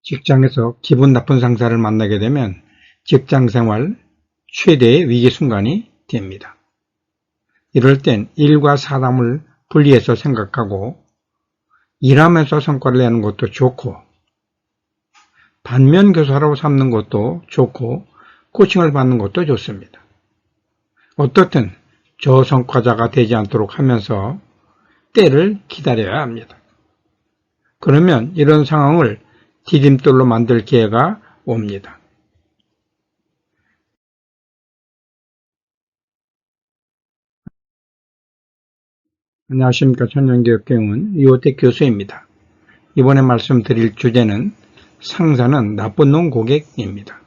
직장에서 기분 나쁜 상사를 만나게 되면 직장생활 최대의 위기 순간이 됩니다. 이럴 땐 일과 사람을 분리해서 생각하고 일하면서 성과를 내는 것도 좋고 반면교사로 삼는 것도 좋고 코칭을 받는 것도 좋습니다. 어떻든 저성과자가 되지 않도록 하면서 때를 기다려야 합니다. 그러면 이런 상황을 디딤돌로 만들 기회가 옵니다. 안녕하십니까. 천연교육경은 이호택 교수입니다. 이번에 말씀드릴 주제는 상사는 나쁜 놈 고객입니다.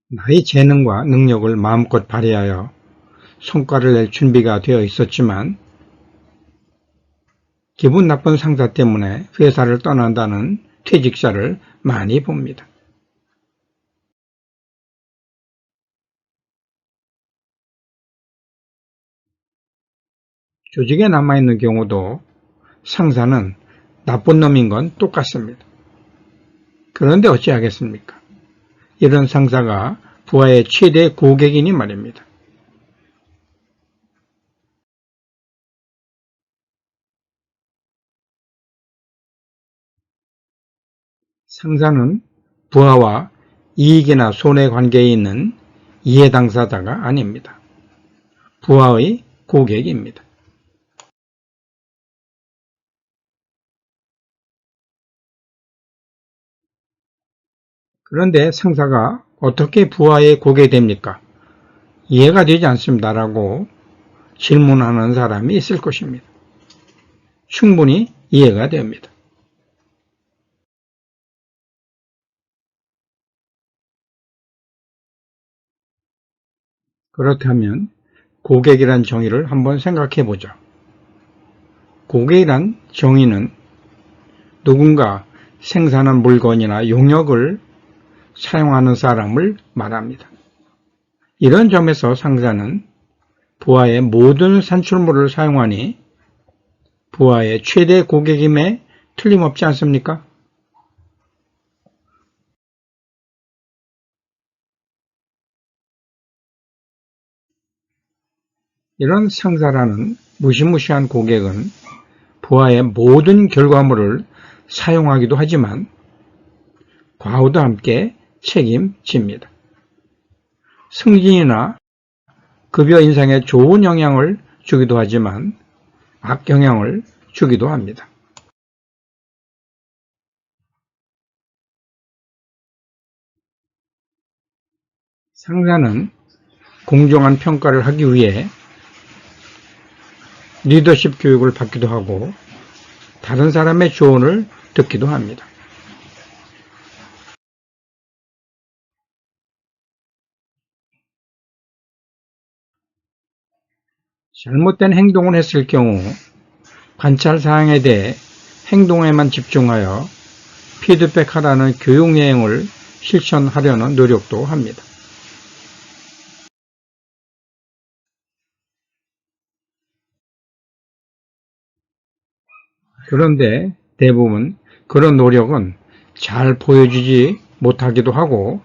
나의 재능과 능력을 마음껏 발휘하여 성과를 낼 준비가 되어 있었지만 기분 나쁜 상사 때문에 회사를 떠난다는 퇴직자를 많이 봅니다. 조직에 남아있는 경우도 상사는 나쁜 놈인 건 똑같습니다. 그런데 어찌하겠습니까? 이런 상사가 부하의 최대 고객이니 말입니다. 상사는 부하와 이익이나 손해 관계에 있는 이해 당사자가 아닙니다. 부하의 고객입니다. 그런데 상사가 어떻게 부하의 고객이 됩니까? 이해가 되지 않습니다라고 질문하는 사람이 있을 것입니다. 충분히 이해가 됩니다. 그렇다면 고객이란 정의를 한번 생각해 보죠. 고객이란 정의는 누군가 생산한 물건이나 용역을 사용하는 사람을 말합니다. 이런 점에서 상사는 부하의 모든 산출물을 사용하니 부하의 최대 고객임에 틀림없지 않습니까? 이런 상사라는 무시무시한 고객은 부하의 모든 결과물을 사용하기도 하지만 과오도 함께 책임집니다. 승진이나 급여 인상에 좋은 영향을 주기도 하지만 악영향을 주기도 합니다. 상사는 공정한 평가를 하기 위해 리더십 교육을 받기도 하고 다른 사람의 조언을 듣기도 합니다. 잘못된 행동을 했을 경우 관찰 사항에 대해 행동에만 집중하여 피드백하라는 교육 내용을 실천하려는 노력도 합니다. 그런데 대부분 그런 노력은 잘 보여주지 못하기도 하고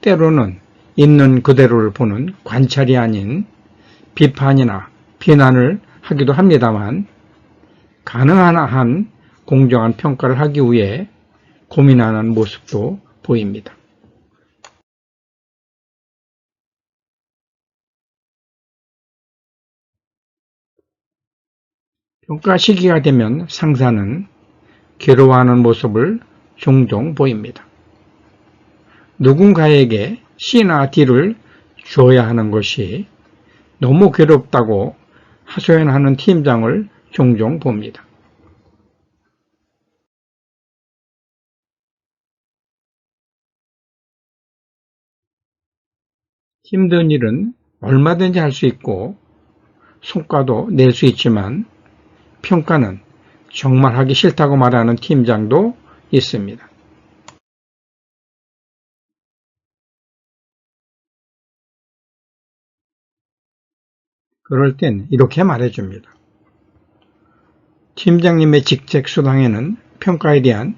때로는 있는 그대로를 보는 관찰이 아닌 비판이나 비난을 하기도 합니다만 가능한 한 공정한 평가를 하기 위해 고민하는 모습도 보입니다. 평가 시기가 되면 상사는 괴로워하는 모습을 종종 보입니다. 누군가에게 C나 D를 줘야 하는 것이 너무 괴롭다고 하소연하는 팀장을 종종 봅니다. 힘든 일은 얼마든지 할 수 있고 성과도 낼 수 있지만 평가는 정말 하기 싫다고 말하는 팀장도 있습니다. 그럴 땐 이렇게 말해줍니다. 팀장님의 직책 수당에는 평가에 대한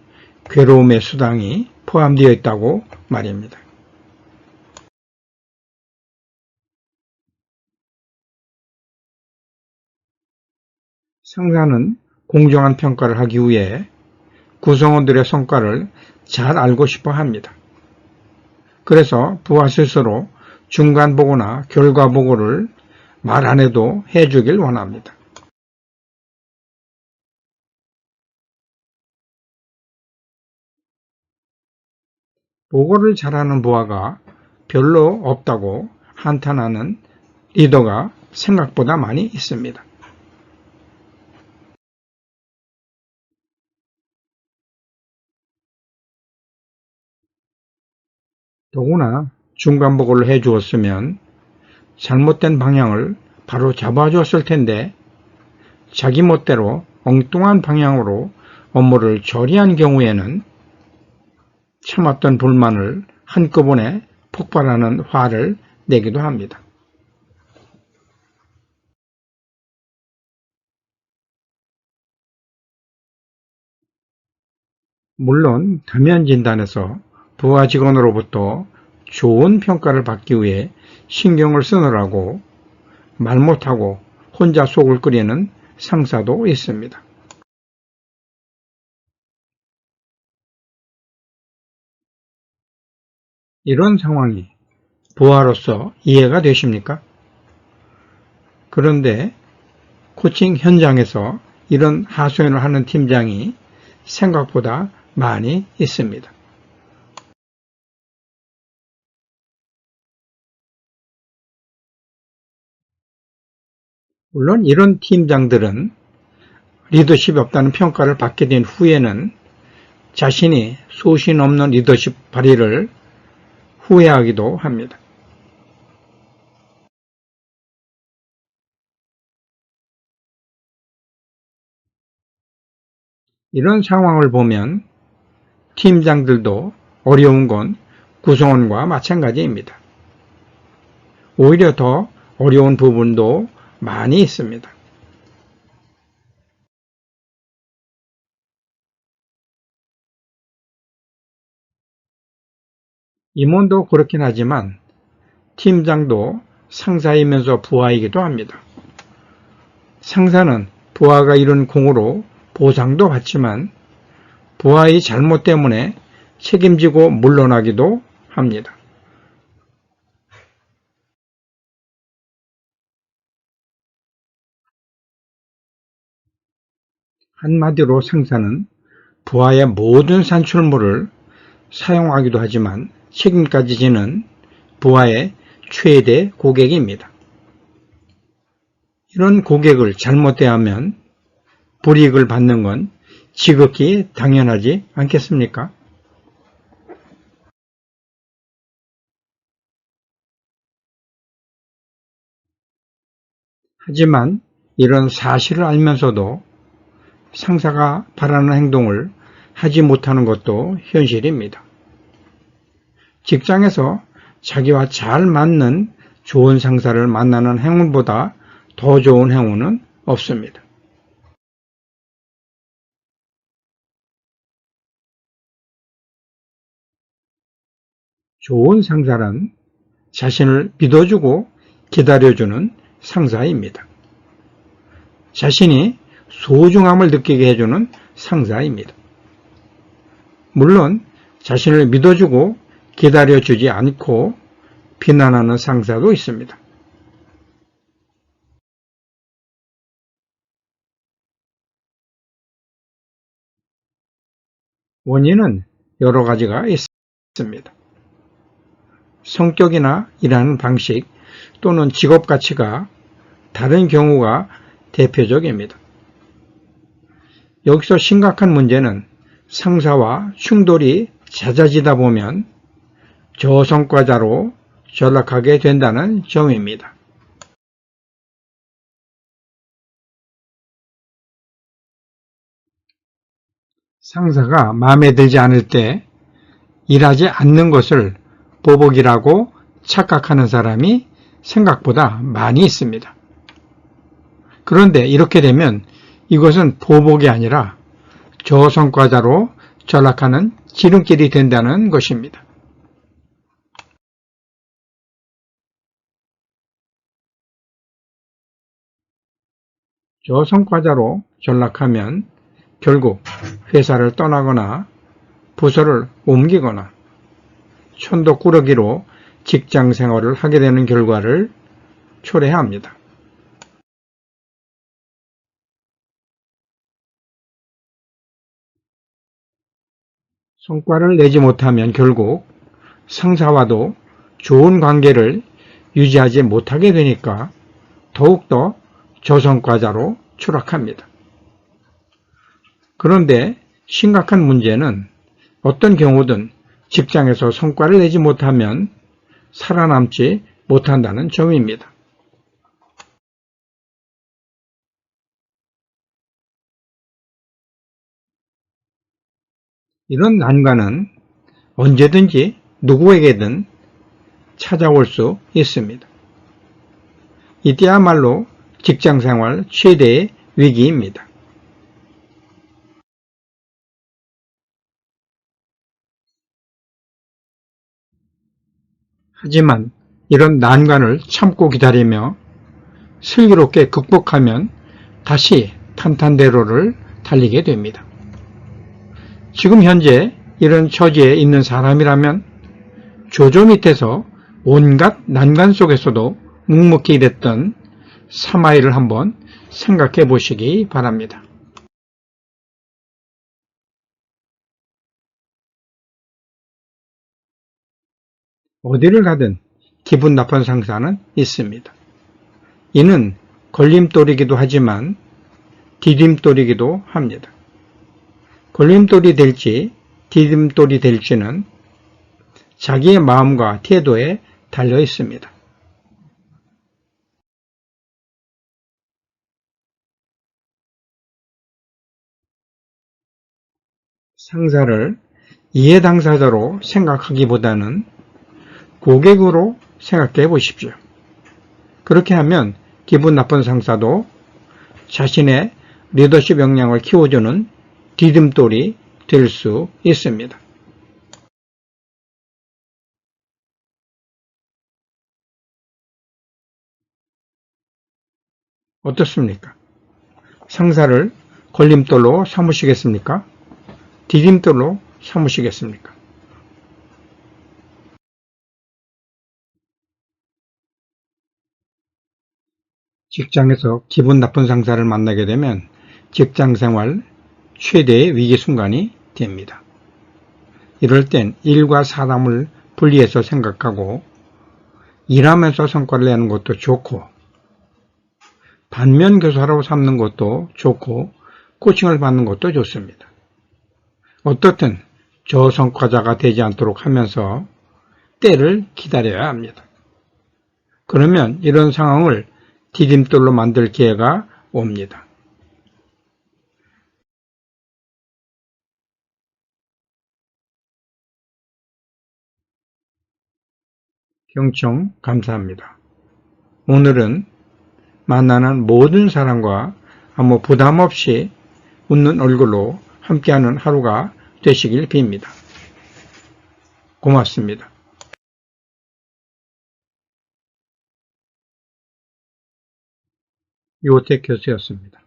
괴로움의 수당이 포함되어 있다고 말입니다. 상사는 공정한 평가를 하기 위해 구성원들의 성과를 잘 알고 싶어 합니다. 그래서 부하 스스로 중간 보고나 결과 보고를 말 안 해도 해주길 원합니다. 보고를 잘하는 부하가 별로 없다고 한탄하는 리더가 생각보다 많이 있습니다. 더구나 중간 보고를 해주었으면 잘못된 방향을 바로 잡아주었을 텐데 자기 멋대로 엉뚱한 방향으로 업무를 처리한 경우에는 참았던 불만을 한꺼번에 폭발하는 화를 내기도 합니다. 물론 대면 진단에서 부하 직원으로부터 좋은 평가를 받기 위해 신경을 쓰느라고 말 못하고 혼자 속을 끓이는 상사도 있습니다. 이런 상황이 부하로서 이해가 되십니까? 그런데 코칭 현장에서 이런 하소연을 하는 팀장이 생각보다 많이 있습니다. 물론 이런 팀장들은 리더십이 없다는 평가를 받게 된 후에는 자신이 소신 없는 리더십 발휘를 후회하기도 합니다. 이런 상황을 보면 팀장들도 어려운 건 구성원과 마찬가지입니다. 오히려 더 어려운 부분도 많이 있습니다. 임원도 그렇긴 하지만 팀장도 상사이면서 부하이기도 합니다. 상사는 부하가 이룬 공으로 보상도 받지만 부하의 잘못 때문에 책임지고 물러나기도 합니다. 한마디로 상사는 부하의 모든 산출물을 사용하기도 하지만 책임까지 지는 부하의 최대 고객입니다. 이런 고객을 잘못 대하면 불이익을 받는 건 지극히 당연하지 않겠습니까? 하지만 이런 사실을 알면서도 상사가 바라는 행동을 하지 못하는 것도 현실입니다. 직장에서 자기와 잘 맞는 좋은 상사를 만나는 행운보다 더 좋은 행운은 없습니다. 좋은 상사란 자신을 믿어주고 기다려주는 상사입니다. 자신이 소중함을 느끼게 해주는 상사입니다. 물론 자신을 믿어주고 기다려주지 않고 비난하는 상사도 있습니다. 원인은 여러 가지가 있습니다. 성격이나 일하는 방식 또는 직업 가치가 다른 경우가 대표적입니다. 여기서 심각한 문제는 상사와 충돌이 잦아지다 보면 저성과자로 전락하게 된다는 점입니다. 상사가 마음에 들지 않을 때 일하지 않는 것을 보복이라고 착각하는 사람이 생각보다 많이 있습니다. 그런데 이렇게 되면 이것은 보복이 아니라 저성과자로 전락하는 지름길이 된다는 것입니다. 저성과자로 전락하면 결국 회사를 떠나거나 부서를 옮기거나 천도꾸러기로 직장 생활을 하게 되는 결과를 초래합니다. 성과를 내지 못하면 결국 상사와도 좋은 관계를 유지하지 못하게 되니까 더욱더 저성과자로 추락합니다. 그런데 심각한 문제는 어떤 경우든 직장에서 성과를 내지 못하면 살아남지 못한다는 점입니다. 이런 난관은 언제든지 누구에게든 찾아올 수 있습니다. 이때야말로 직장생활 최대의 위기입니다. 하지만 이런 난관을 참고 기다리며 슬기롭게 극복하면 다시 탄탄대로를 달리게 됩니다. 지금 현재 이런 처지에 있는 사람이라면 조조 밑에서 온갖 난관 속에서도 묵묵히 일했던 사마이를 한번 생각해 보시기 바랍니다. 어디를 가든 기분 나쁜 상사는 있습니다. 이는 걸림돌이기도 하지만 디딤돌이기도 합니다. 걸림돌이 될지 디딤돌이 될지는 자기의 마음과 태도에 달려 있습니다. 상사를 이해 당사자로 생각하기보다는 고객으로 생각해 보십시오. 그렇게 하면 기분 나쁜 상사도 자신의 리더십 역량을 키워주는 디딤돌이 될 수 있습니다. 어떻습니까? 상사를 걸림돌로 삼으시겠습니까? 디딤돌로 삼으시겠습니까? 직장에서 기분 나쁜 상사를 만나게 되면 직장생활 최대의 위기 순간이 됩니다. 이럴 땐 일과 사람을 분리해서 생각하고 일하면서 성과를 내는 것도 좋고 반면교사로 삼는 것도 좋고 코칭을 받는 것도 좋습니다. 어떻든 저성과자가 되지 않도록 하면서 때를 기다려야 합니다. 그러면 이런 상황을 디딤돌로 만들 기회가 옵니다. 경청 감사합니다. 오늘은 만나는 모든 사람과 아무 부담 없이 웃는 얼굴로 함께하는 하루가 되시길 빕니다. 고맙습니다. 요택 교수였습니다.